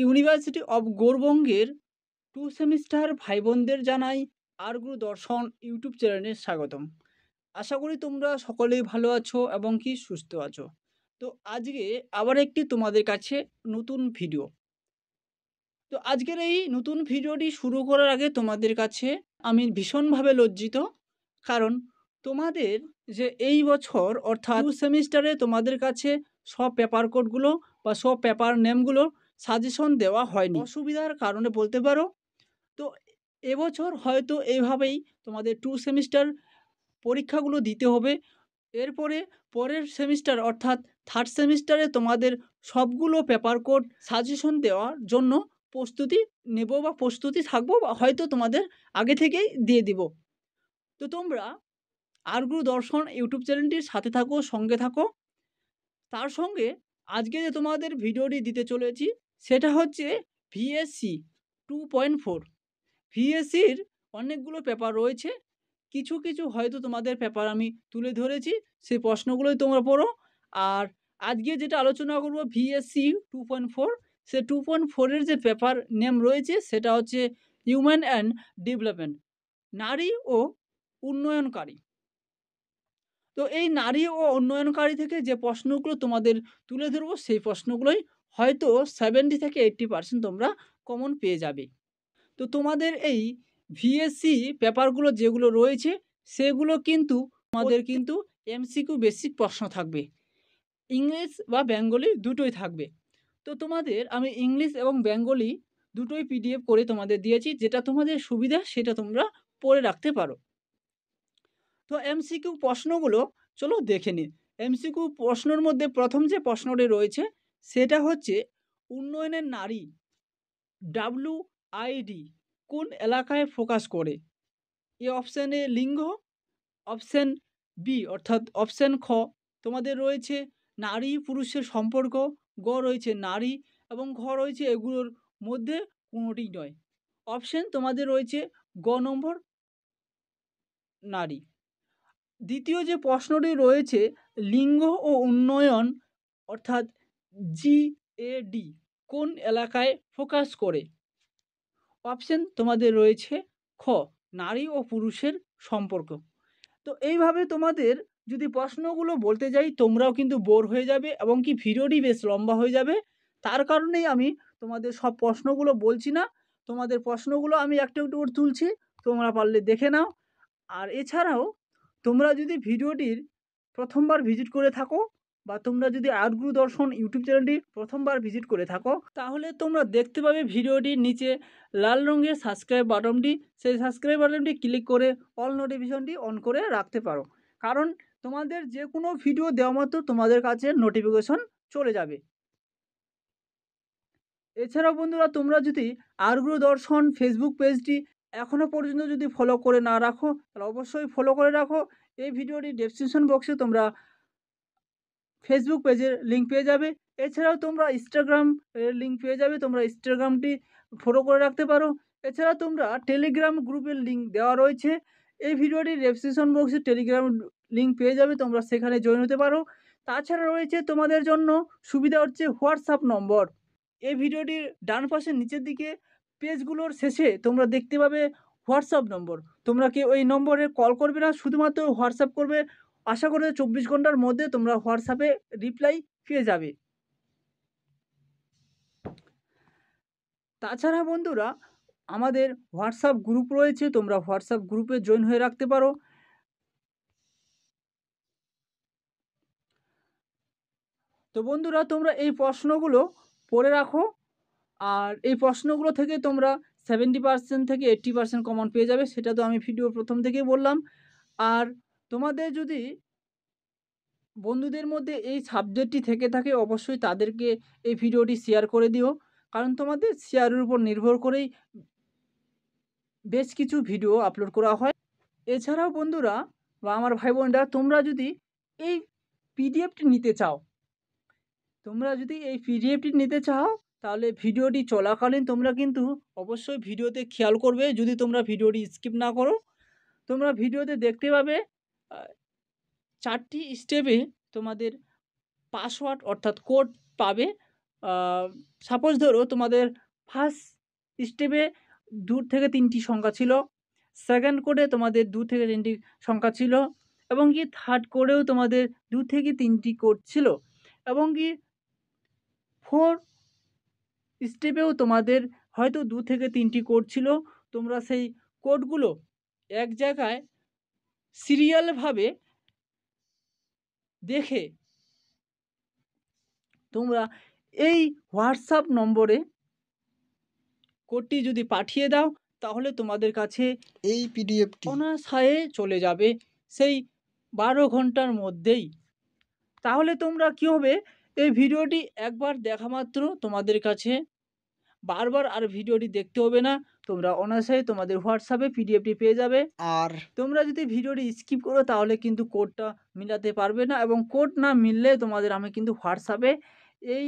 University of গৌড়বঙ্গের 2 semester ভাই বোনদের জানাই আরগুরু দর্শন ইউটিউব চ্যানেলে স্বাগতম। আশা করি তোমরা সকলেই ভালো আছো এবং কি সুস্থ আছো। তো আজকে আবার একটি তোমাদের কাছে নতুন ভিডিও। তো আজকের এই নতুন ভিডিওটি শুরু করার আগে তোমাদের কাছে আমি ভীষণভাবে লজ্জিত। কারণ তোমাদের যে এই বছর অর্থাৎ 2 সেমিস্টারে তোমাদের কাছে সব পেপার কোডগুলো বা সব পেপার নেমগুলো সাজেশন দেওয়া হয়নি। অসুবিধার কারণে বলতে পারো। তো এবছর হয়তো এইভাবেই তোমাদের 2 সেমিস্টার পরীক্ষাগুলো দিতে হবে। এরপরে পরের সেমিস্টার অর্থাৎ 3rd সেমিস্টারে তোমাদের সবগুলো পেপার কোড সাজেশন দেওয়ার জন্য প্রস্তুতি নেব বা প্রস্তুতি থাকবো বা হয়তো তোমাদের আগে থেকেই দিয়ে দিব। তো তোমরা আরগুরু দর্শন ইউটিউব চ্যানেলটির সাথে থাকো, সঙ্গে থাকো। তার সঙ্গে আজকে যে তোমাদের ভিডিওটি দিতে চলেছি সেটা হচ্ছে ভিএসসি 2.4। ভিএসসির অনেকগুলো পেপার রয়েছে। কিছু কিছু হয়তো তোমাদের পেপার আমি তুলে ধরেছি, সেই প্রশ্নগুলোই তোমরা পড়ো। আর আজকে যেটা আলোচনা করব ভিএসসি 2.4, সে 2.4 এর যে পেপার নেম রয়েছে সেটা হচ্ছে হিউম্যান অ্যান্ড ডেভেলপমেন্ট, নারী ও উন্নয়নকারী। তো এই নারী ও উন্নয়নকারী থেকে যে প্রশ্নগুলো তোমাদের তুলে ধরবো সেই প্রশ্নগুলোই হয়তো 70 থেকে 80% তোমরা কমন পেয়ে যাবে। তো তোমাদের এই ভিএসসি পেপারগুলো যেগুলো রয়েছে সেগুলো কিন্তু তোমাদের কিন্তু এমসিকিউ বেসিক প্রশ্ন থাকবে, ইংলিশ বা বেঙ্গলি দুটোই থাকবে। তো তোমাদের আমি ইংলিশ এবং বেঙ্গলি দুটোই পিডিএফ করে তোমাদের দিয়েছি, যেটা তোমাদের সুবিধা সেটা তোমরা পড়ে রাখতে পারো। তো এমসিকিউ প্রশ্নগুলো চলো দেখে নিই। এমসিকিউ প্রশ্নের মধ্যে প্রথম যে প্রশ্নটি রয়েছে সেটা হচ্ছে উন্নয়নের নারী WID কোন এলাকায় ফোকাস করে? এ অপশানে লিঙ্গ, অপশান বি অর্থাৎ অপশান খ তোমাদের রয়েছে নারী পুরুষের সম্পর্ক, গ রয়েছে নারী এবং ঘ রয়েছে এগুলোর মধ্যে কোনোটি নয়। অপশান তোমাদের রয়েছে গ নম্বর নারী। দ্বিতীয় যে প্রশ্নটি রয়েছে লিঙ্গ ও উন্নয়ন অর্থাৎ GAD কোন এলাকায় ফোকাস করে? অপশান তোমাদের রয়েছে খ নারী ও পুরুষের সম্পর্ক। তো এইভাবে তোমাদের যদি প্রশ্নগুলো বলতে যাই তোমরাও কিন্তু বোর হয়ে যাবে এবং কি ভিডিওটি বেশ লম্বা হয়ে যাবে। তার কারণেই আমি তোমাদের সব প্রশ্নগুলো বলছি না, তোমাদের প্রশ্নগুলো আমি একটু একটু করে তুলছি, তোমরা পারলে দেখে নাও। আর এছাড়াও তোমরা যদি ভিডিওটির প্রথমবার ভিজিট করে থাকো বা তোমরা যদি আরগুরু দর্শন ইউটিউব চ্যানেলটি প্রথমবার ভিজিট করে থাকো তাহলে তোমরা দেখতে পাবে ভিডিওটির নিচে লাল রঙের সাবস্ক্রাইব বাটনটি, সেই সাবস্ক্রাইব বাটনটি ক্লিক করে অল নোটিফিকেশনটি অন করে রাখতে পারো। কারণ তোমাদের যে কোনো ভিডিও দেওয়া মাত্র তোমাদের কাছে নোটিফিকেশন চলে যাবে। এছাড়াও বন্ধুরা তোমরা যদি আরগুরু দর্শন ফেসবুক পেজটি এখনও পর্যন্ত যদি ফলো করে না রাখো তাহলে অবশ্যই ফলো করে রাখো। এই ভিডিওটি ডেসক্রিপশন বক্সে তোমরা ফেসবুক পেজের লিঙ্ক পেয়ে যাবে। এছাড়াও তোমরা ইনস্টাগ্রাম এর লিঙ্ক পেয়ে যাবে, তোমরা ইনস্টাগ্রামটি ফলো করে রাখতে পারো। এছাড়া তোমরা টেলিগ্রাম গ্রুপের লিঙ্ক দেওয়া রয়েছে, এই ভিডিওটির ডেসক্রিপশন বক্সে টেলিগ্রাম লিঙ্ক পেয়ে যাবে, তোমরা সেখানে জয়েন হতে পারো। তাছাড়া রয়েছে তোমাদের জন্য সুবিধা হচ্ছে হোয়াটসঅ্যাপ নম্বর। এই ভিডিওটির ডান পাশের নিচের দিকে পেজগুলোর শেষে তোমরা দেখতে পাবে হোয়াটসঅ্যাপ নম্বর। তোমরা কি ওই নম্বরে কল করবে না, শুধুমাত্র হোয়াটসঅ্যাপ করবে। আশা করি 24 ঘন্টার মধ্যে তোমরা হোয়াটসঅ্যাপে রিপ্লাই পেয়ে যাবে। তাছাড়া বন্ধুরা আমাদের হোয়াটসঅ্যাপ গ্রুপ রয়েছে, তোমরা হোয়াটসঅ্যাপ গ্রুপে জয়েন হয়ে রাখতে পারো। তো বন্ধুরা তোমরা এই প্রশ্নগুলো পড়ে রাখো, আর এই প্রশ্নগুলো থেকে তোমরা 70% থেকে 80% কমন পেয়ে যাবে, সেটা তো আমি ভিডিওর প্রথম থেকেই বললাম। আর তোমাদের যদি বন্ধুদের মধ্যে এই সাবজেক্টটি থেকে থাকে অবশ্যই তাদেরকে এই ভিডিওটি শেয়ার করে দিও, কারণ তোমাদের শেয়ারের উপর নির্ভর করেই বেশ কিছু ভিডিও আপলোড করা হয়। এছাড়াও বন্ধুরা বা আমার ভাই বোনরা তোমরা যদি এই পিডিএফটি নিতে চাও, তাহলে ভিডিওটি চলাকালীন তোমরা কিন্তু অবশ্যই ভিডিওতে খেয়াল করবে, যদি তোমরা ভিডিওটি স্কিপ না করো। তোমরা ভিডিওতে দেখতে পাবে 4টি স্টেপে তোমাদের পাসওয়ার্ড অর্থাৎ কোড পাবে, সাপোজ ধরো তোমাদের ফার্স্ট স্টেপে 2 থেকে 3টি সংখ্যা ছিল, সেকেন্ড কোডে তোমাদের 2 থেকে 3টি সংখ্যা ছিল, এবং কি থার্ড কোডেও তোমাদের 2 থেকে 3টি কোড ছিল, এবং কি 4 স্টেপেও তোমাদের হয়তো 2 থেকে 3টি কোড ছিল। তোমরা সেই কোডগুলো এক জায়গায় সিরিয়ালভাবে দেখে তোমরা এই হোয়াটসঅ্যাপ নম্বরে কোডটি যদি পাঠিয়ে দাও, তাহলে তোমাদের কাছে এই পিডিএফটি অনায়াসে চলে যাবে সেই 12 ঘন্টার মধ্যেই। তাহলে তোমরা কী হবে, এই ভিডিওটি একবার দেখা মাত্র তোমাদের কাছে বারবার আর ভিডিওটি দেখতে হবে না, তোমরা অনায়াসে তোমাদের হোয়াটসঅ্যাপে পিডিএফটি পেয়ে যাবে। আর তোমরা যদি ভিডিওটি স্কিপ করো তাহলে কিন্তু কোডটা মিলাতে পারবে না, এবং কোড না মিললে তোমাদের আমি কিন্তু হোয়াটসঅ্যাপে এই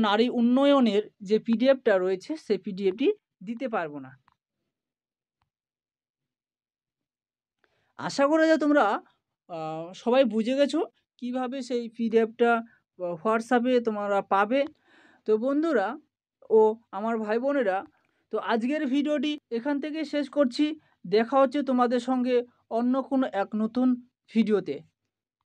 নারী উন্নয়নের যে পিডিএফটা রয়েছে সেই পিডিএফটি দিতে পারবো না। আশা করা যায় তোমরা সবাই বুঝে গেছো কিভাবে সেই পিডিএফটা হোয়াটসঅ্যাপে তোমরা পাবে। তো বন্ধুরা ও আমার ভাই বোনেরা, তো আজকের ভিডিওটি এখান থেকে শেষ করছি। দেখা হচ্ছে তোমাদের সঙ্গে অন্য কোনো এক নতুন ভিডিওতে।